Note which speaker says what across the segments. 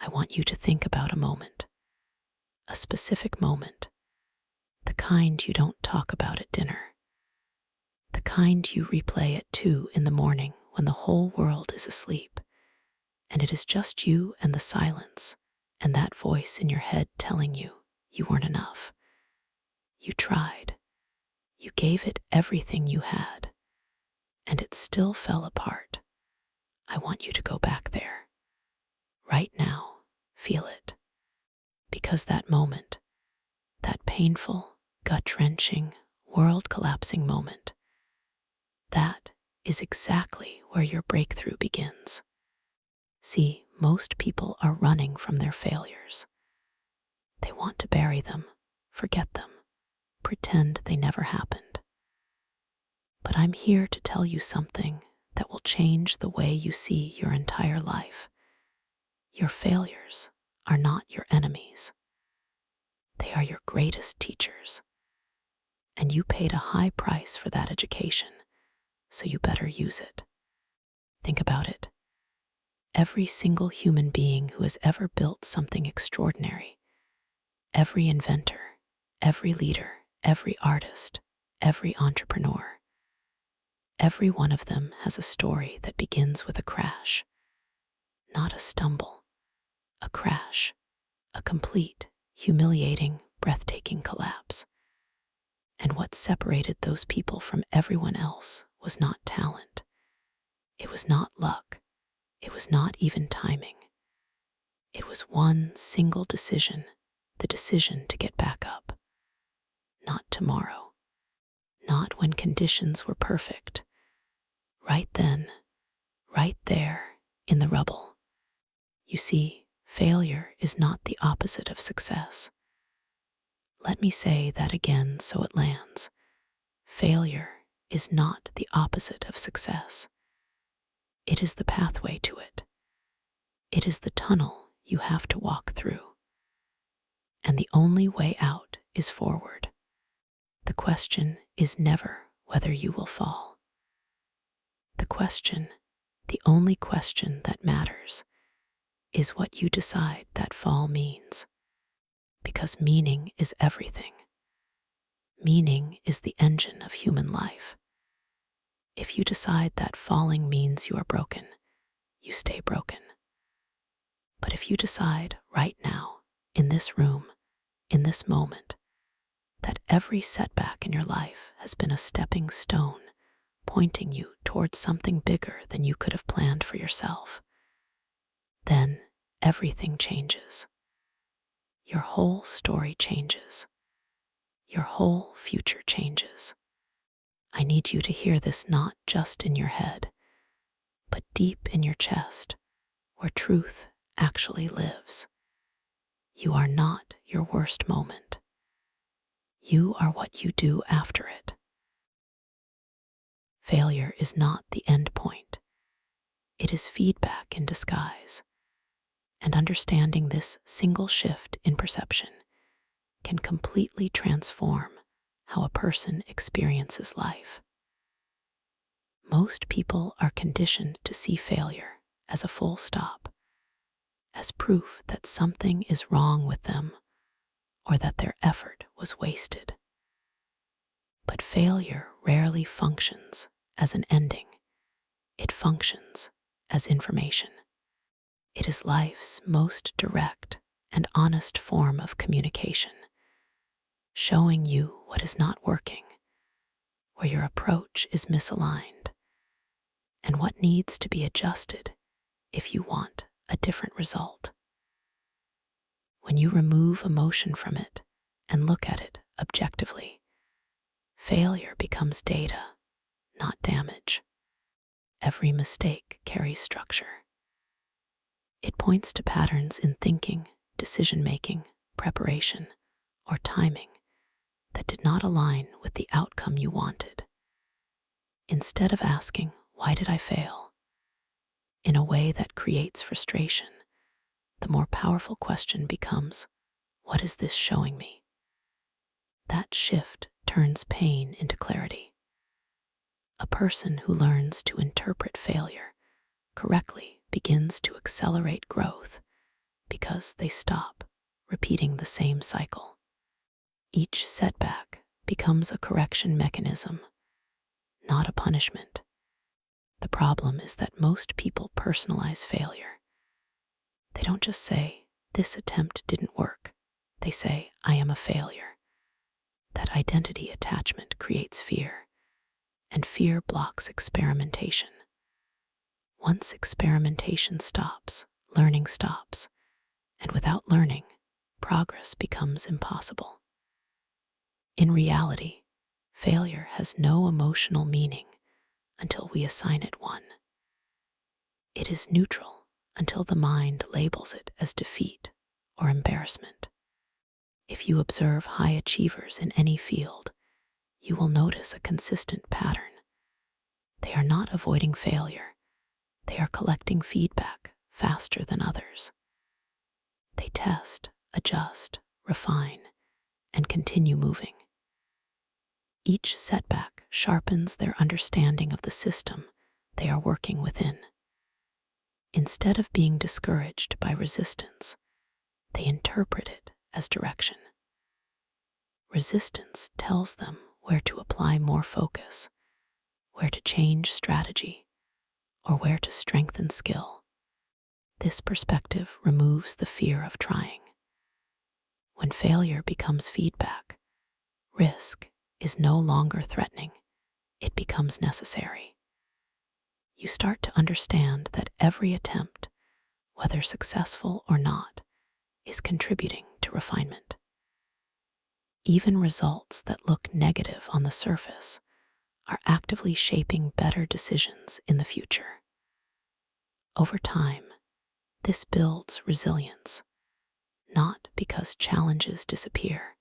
Speaker 1: I want you to think about a moment, a specific moment, the kind you don't talk about at dinner, the kind you replay at 2 in the morning when the whole world is asleep, and it is just you and the silence and that voice in your head telling you you weren't enough. You tried. You gave it everything you had, and it still fell apart. I want you to go back there. Right now, feel it. Because that moment, that painful, gut-wrenching, world-collapsing moment, that is exactly where your breakthrough begins. See, most people are running from their failures. They want to bury them, forget them, pretend they never happened. But I'm here to tell you something that will change the way you see your entire life. Your failures are not your enemies. They are your greatest teachers. And you paid a high price for that education, so you better use it. Think about it. Every single human being who has ever built something extraordinary, every inventor, every leader, every artist, every entrepreneur, every one of them has a story that begins with a crash, not a stumble, a crash, a complete, humiliating, breathtaking collapse. And what separated those people from everyone else was not talent. It was not luck. It was not even timing. It was one single decision, the decision to get back up. Not tomorrow. Not when conditions were perfect. Right then, right there, in the rubble. You see, failure is not the opposite of success. Let me say that again so it lands. Failure is not the opposite of success. It is the pathway to it. It is the tunnel you have to walk through. And the only way out is forward. The question is never whether you will fall. The only question that matters, is what you decide that fall means. Because meaning is everything. Meaning is the engine of human life. If you decide that falling means you are broken, you stay broken. But if you decide right now, in this room, in this moment, that every setback in your life has been a stepping stone pointing you towards something bigger than you could have planned for yourself, then everything changes. Your whole story changes. Your whole future changes. I need you to hear this not just in your head, but deep in your chest, where truth actually lives. You are not your worst moment. You are what you do after it. Failure is not the end point. It is feedback in disguise. And understanding this single shift in perception can completely transform how a person experiences life. Most people are conditioned to see failure as a full stop, as proof that something is wrong with them or that their effort was wasted. But failure rarely functions as an ending. It functions as information. It is life's most direct and honest form of communication, showing you what is not working, where your approach is misaligned, and what needs to be adjusted if you want a different result. When you remove emotion from it and look at it objectively, failure becomes data, not damage. Every mistake carries structure. It points to patterns in thinking, decision-making, preparation, or timing that did not align with the outcome you wanted. Instead of asking, "Why did I fail?" in a way that creates frustration, the more powerful question becomes, "What is this showing me?" That shift turns pain into clarity. A person who learns to interpret failure correctly begins to accelerate growth because they stop repeating the same cycle. Each setback becomes a correction mechanism, not a punishment. The problem is that most people personalize failure. They don't just say, "This attempt didn't work." They say, "I am a failure." That identity attachment creates fear, and fear blocks experimentation. Once experimentation stops, learning stops, and without learning, progress becomes impossible. In reality, failure has no emotional meaning until we assign it one. It is neutral until the mind labels it as defeat or embarrassment. If you observe high achievers in any field, you will notice a consistent pattern. They are not avoiding failure. They are collecting feedback faster than others. They test, adjust, refine, and continue moving. Each setback sharpens their understanding of the system they are working within. Instead of being discouraged by resistance, they interpret it as direction. Resistance tells them where to apply more focus, where to change strategy, or where to strengthen skill. This perspective removes the fear of trying. When failure becomes feedback, risk is no longer threatening, it becomes necessary. You start to understand that every attempt, whether successful or not, is contributing to refinement. Even results that look negative on the surface are actively shaping better decisions in the future. Over time, this builds resilience, not because challenges disappear,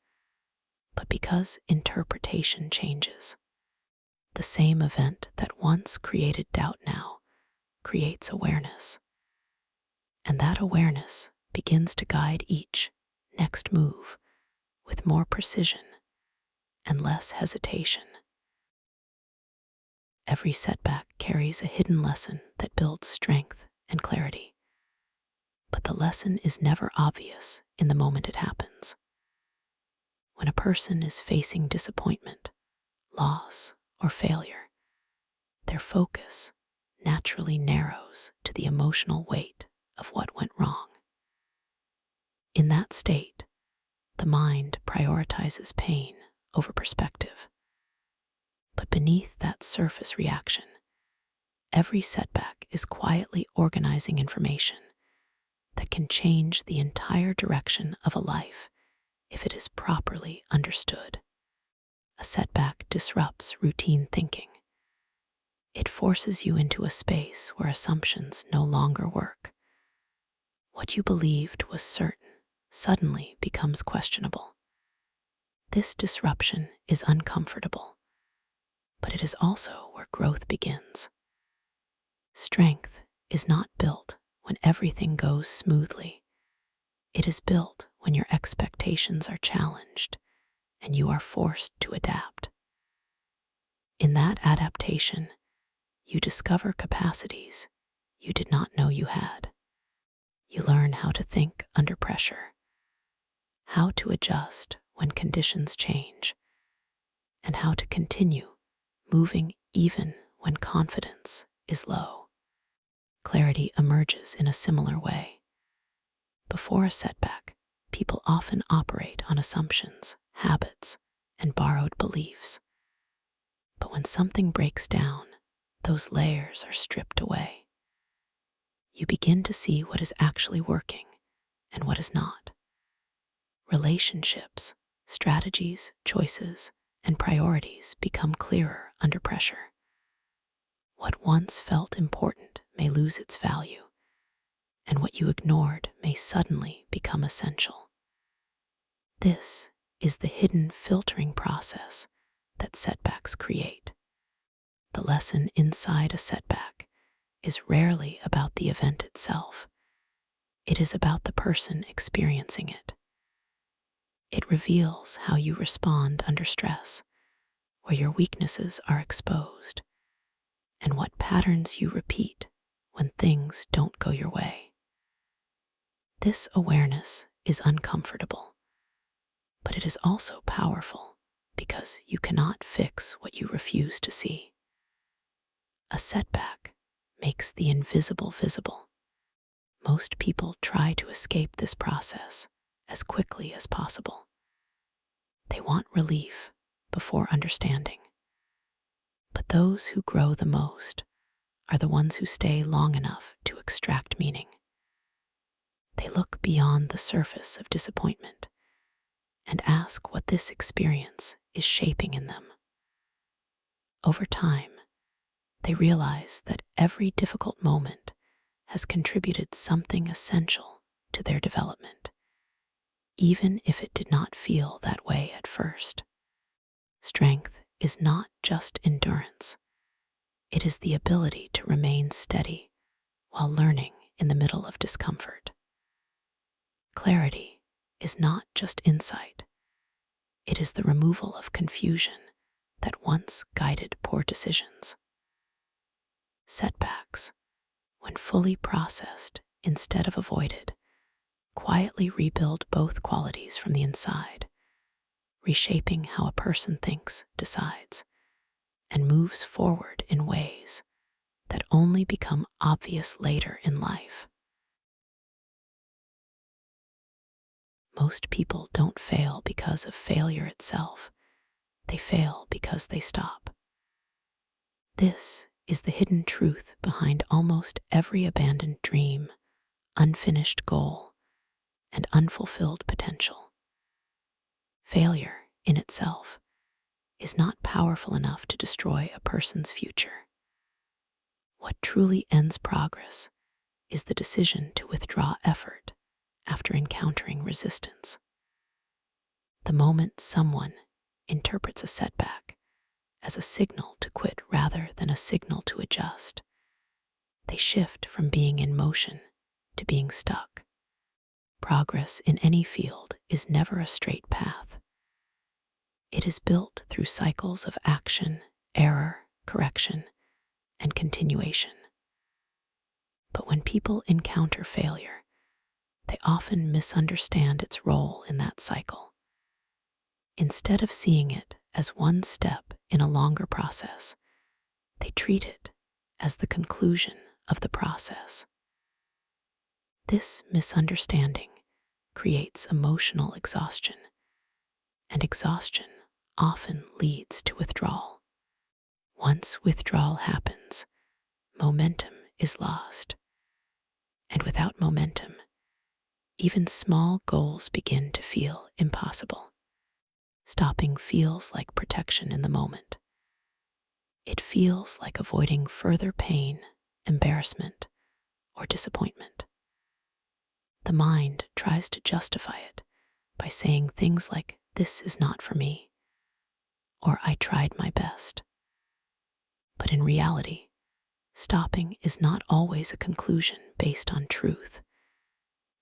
Speaker 1: but because interpretation changes. The same event that once created doubt now creates awareness, and that awareness begins to guide each next move with more precision and less hesitation. Every setback carries a hidden lesson that builds strength and clarity, but the lesson is never obvious in the moment it happens. When a person is facing disappointment, loss, or failure, their focus naturally narrows to the emotional weight of what went wrong. In that state, the mind prioritizes pain over perspective. But beneath that surface reaction, every setback is quietly organizing information that can change the entire direction of a life if it is properly understood. A setback disrupts routine thinking. It forces you into a space where assumptions no longer work. What you believed was certain suddenly becomes questionable. This disruption is uncomfortable, but it is also where growth begins. Strength is not built when everything goes smoothly. It is built when your expectations are challenged and you are forced to adapt. In that adaptation, you discover capacities you did not know you had. You learn how to think under pressure, how to adjust when conditions change, and how to continue moving even when confidence is low. Clarity emerges in a similar way. Before a setback, people often operate on assumptions, habits, and borrowed beliefs. But when something breaks down, those layers are stripped away. You begin to see what is actually working and what is not. Relationships, strategies, choices, and priorities become clearer under pressure. What once felt important may lose its value, and what you ignored may suddenly become essential. This is the hidden filtering process that setbacks create. The lesson inside a setback is rarely about the event itself. It is about the person experiencing it. It reveals how you respond under stress, where your weaknesses are exposed, and what patterns you repeat when things don't go your way. This awareness is uncomfortable, but it is also powerful because you cannot fix what you refuse to see. A setback makes the invisible visible. Most people try to escape this process as quickly as possible. They want relief before understanding. But those who grow the most are the ones who stay long enough to extract meaning. They look beyond the surface of disappointment and ask what this experience is shaping in them. Over time, they realize that every difficult moment has contributed something essential to their development, even if it did not feel that way at first. Strength is not just endurance. It is the ability to remain steady while learning in the middle of discomfort. Clarity is not just insight. It is the removal of confusion that once guided poor decisions. Setbacks, when fully processed instead of avoided, quietly rebuild both qualities from the inside, reshaping how a person thinks, decides, and moves forward in ways that only become obvious later in life. Most people don't fail because of failure itself. They fail because they stop. This is the hidden truth behind almost every abandoned dream, unfinished goal, and unfulfilled potential. Failure, in itself, is not powerful enough to destroy a person's future. What truly ends progress is the decision to withdraw effort after encountering resistance. The moment someone interprets a setback as a signal to quit rather than a signal to adjust, they shift from being in motion to being stuck. Progress in any field is never a straight path. It is built through cycles of action, error, correction, and continuation. But when people encounter failure, they often misunderstand its role in that cycle. Instead of seeing it as one step in a longer process, they treat it as the conclusion of the process. This misunderstanding creates emotional exhaustion, and exhaustion often leads to withdrawal. Once withdrawal happens, momentum is lost. And without momentum, even small goals begin to feel impossible. Stopping feels like protection in the moment. It feels like avoiding further pain, embarrassment, or disappointment. The mind tries to justify it by saying things like, "This is not for me," or "I tried my best." But in reality, stopping is not always a conclusion based on truth.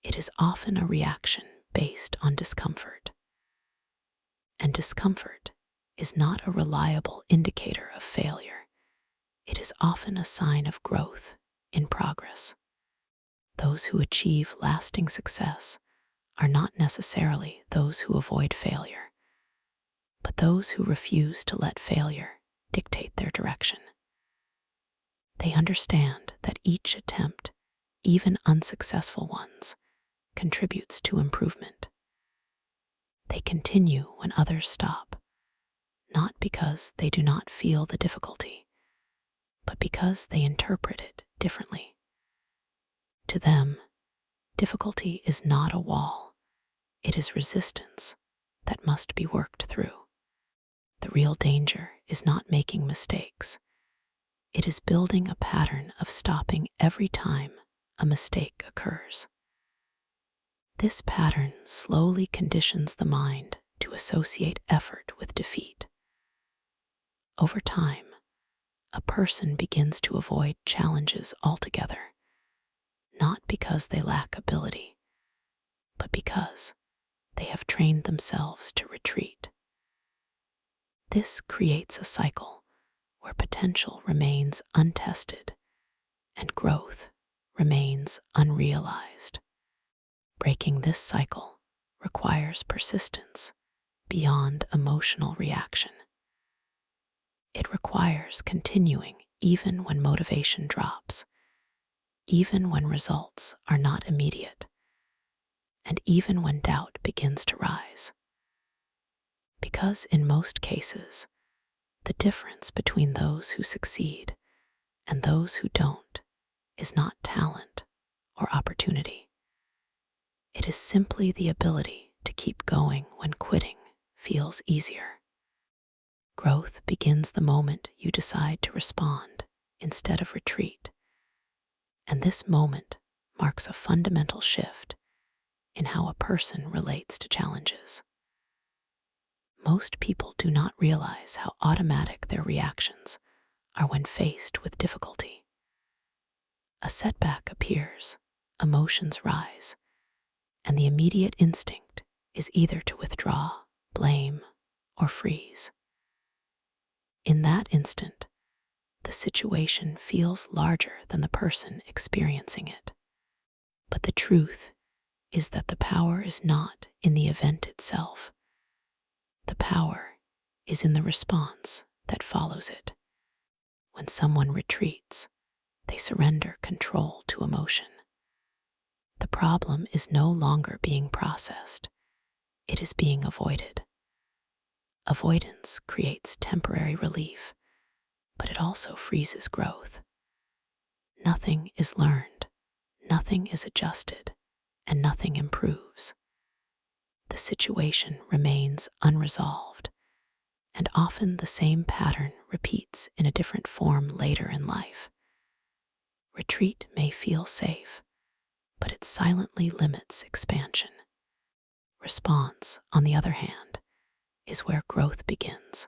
Speaker 1: It is often a reaction based on discomfort. And discomfort is not a reliable indicator of failure. It is often a sign of growth in progress. Those who achieve lasting success are not necessarily those who avoid failure, but those who refuse to let failure dictate their direction. They understand that each attempt, even unsuccessful ones, contributes to improvement. They continue when others stop, not because they do not feel the difficulty, but because they interpret it differently. To them, difficulty is not a wall. It is resistance that must be worked through. The real danger is not making mistakes. It is building a pattern of stopping every time a mistake occurs. This pattern slowly conditions the mind to associate effort with defeat. Over time, a person begins to avoid challenges altogether, not because they lack ability, but because they have trained themselves to retreat. This creates a cycle where potential remains untested and growth remains unrealized. Breaking this cycle requires persistence beyond emotional reaction. It requires continuing even when motivation drops, even when results are not immediate, and even when doubt begins to rise. Because in most cases, the difference between those who succeed and those who don't is not talent or opportunity. It is simply the ability to keep going when quitting feels easier. Growth begins the moment you decide to respond instead of retreat, and this moment marks a fundamental shift in how a person relates to challenges. Most people do not realize how automatic their reactions are when faced with difficulty. A setback appears, emotions rise, and the immediate instinct is either to withdraw, blame, or freeze. In that instant, the situation feels larger than the person experiencing it. But the truth is that the power is not in the event itself. The power is in the response that follows it. When someone retreats, they surrender control to emotion. The problem is no longer being processed, it is being avoided. Avoidance creates temporary relief, but it also freezes growth. Nothing is learned, nothing is adjusted, and nothing improves. The situation remains unresolved, and often the same pattern repeats in a different form later in life. Retreat may feel safe, but it silently limits expansion. Response, on the other hand, is where growth begins.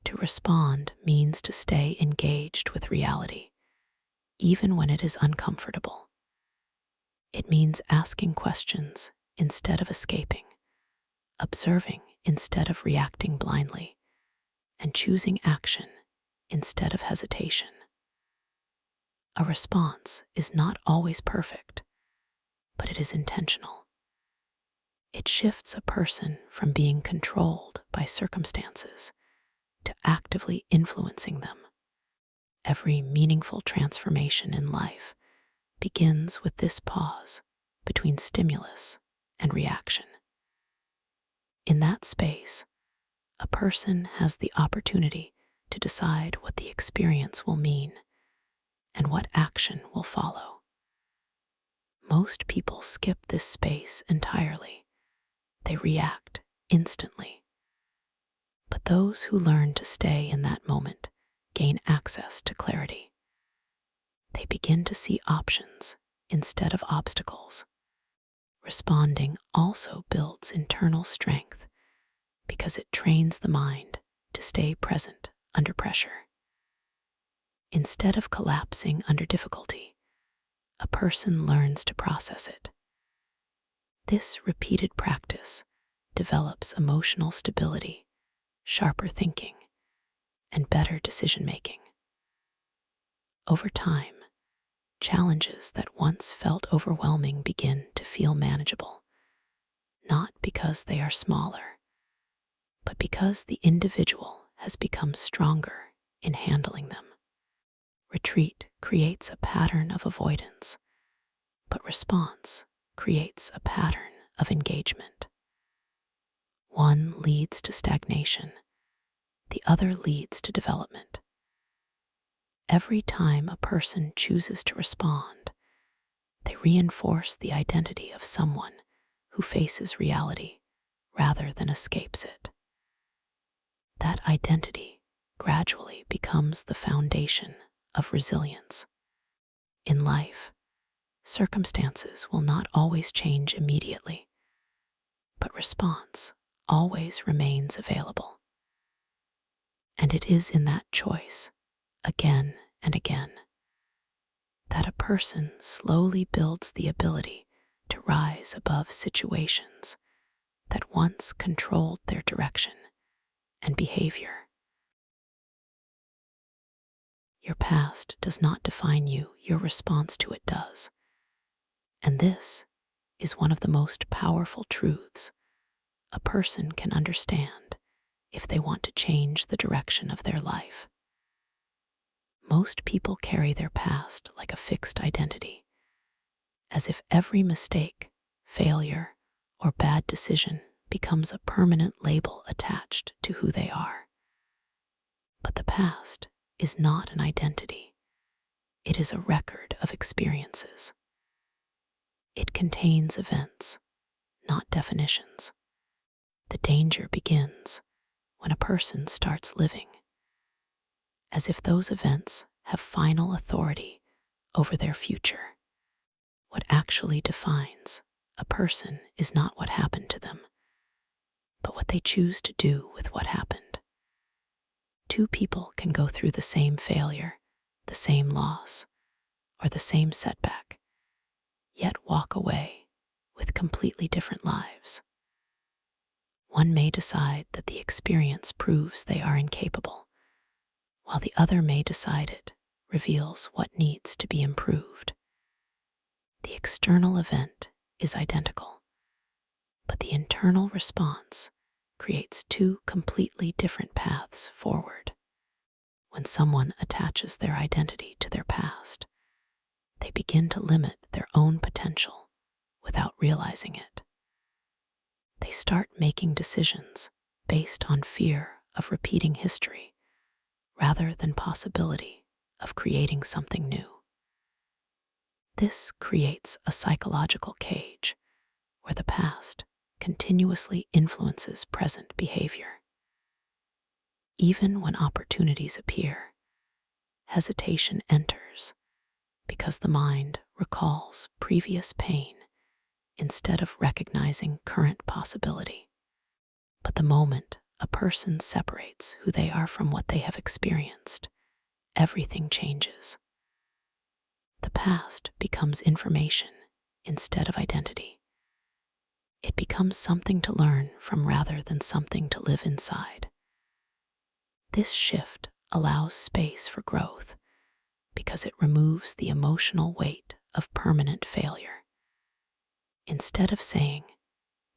Speaker 1: To respond means to stay engaged with reality, even when it is uncomfortable. It means asking questions instead of escaping, observing instead of reacting blindly, and choosing action instead of hesitation. A response is not always perfect, but it is intentional. It shifts a person from being controlled by circumstances to actively influencing them. Every meaningful transformation in life begins with this pause between stimulus and reaction. In that space, a person has the opportunity to decide what the experience will mean and what action will follow. Most people skip this space entirely. They react instantly. But those who learn to stay in that moment gain access to clarity. They begin to see options instead of obstacles. Responding also builds internal strength because it trains the mind to stay present under pressure. Instead of collapsing under difficulty, a person learns to process it. This repeated practice develops emotional stability, sharper thinking, and better decision-making. Over time, challenges that once felt overwhelming begin to feel manageable, not because they are smaller, but because the individual has become stronger in handling them. Retreat creates a pattern of avoidance, but response creates a pattern of engagement. One leads to stagnation, the other leads to development. Every time a person chooses to respond, they reinforce the identity of someone who faces reality rather than escapes it. That identity gradually becomes the foundation of resilience. In life, circumstances will not always change immediately, but response always remains available. And it is in that choice, again and again, that a person slowly builds the ability to rise above situations that once controlled their direction and behavior. Your past does not define you, your response to it does. And this is one of the most powerful truths a person can understand if they want to change the direction of their life. Most people carry their past like a fixed identity, as if every mistake, failure, or bad decision becomes a permanent label attached to who they are. But the past is not an identity. It is a record of experiences. It contains events, not definitions. The danger begins when a person starts living as if those events have final authority over their future. What actually defines a person is not what happened to them, but what they choose to do with what happened. Two people can go through the same failure, the same loss, or the same setback, yet walk away with completely different lives. One may decide that the experience proves they are incapable, while the other may decide it reveals what needs to be improved. The external event is identical, but the internal response creates two completely different paths forward. When someone attaches their identity to their past, they begin to limit their own potential without realizing it. They start making decisions based on fear of repeating history rather than possibility of creating something new. This creates a psychological cage where the past continuously influences present behavior. Even when opportunities appear, hesitation enters because the mind recalls previous pain instead of recognizing current possibility. But the moment a person separates who they are from what they have experienced, everything changes. The past becomes information instead of identity. It becomes something to learn from rather than something to live inside. This shift allows space for growth because it removes the emotional weight of permanent failure. Instead of saying,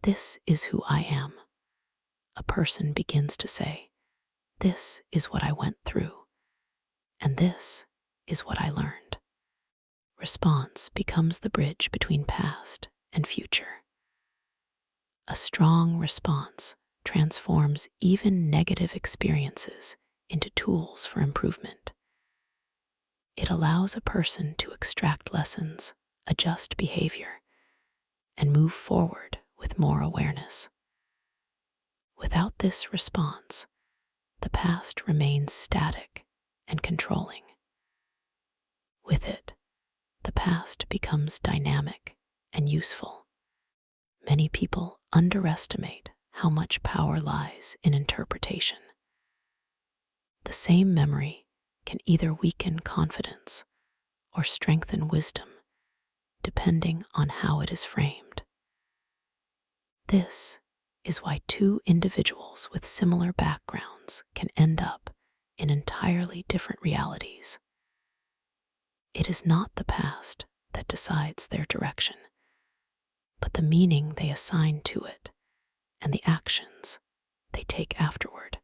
Speaker 1: "This is who I am," a person begins to say, "This is what I went through, and this is what I learned." Response becomes the bridge between past and future. A strong response transforms even negative experiences into tools for improvement. It allows a person to extract lessons, adjust behavior, and move forward with more awareness. Without this response, the past remains static and controlling. With it, the past becomes dynamic and useful. Many people underestimate how much power lies in interpretation. The same memory can either weaken confidence or strengthen wisdom, depending on how it is framed. This is why two individuals with similar backgrounds can end up in entirely different realities. It is not the past that decides their direction, but the meaning they assign to it and the actions they take afterward.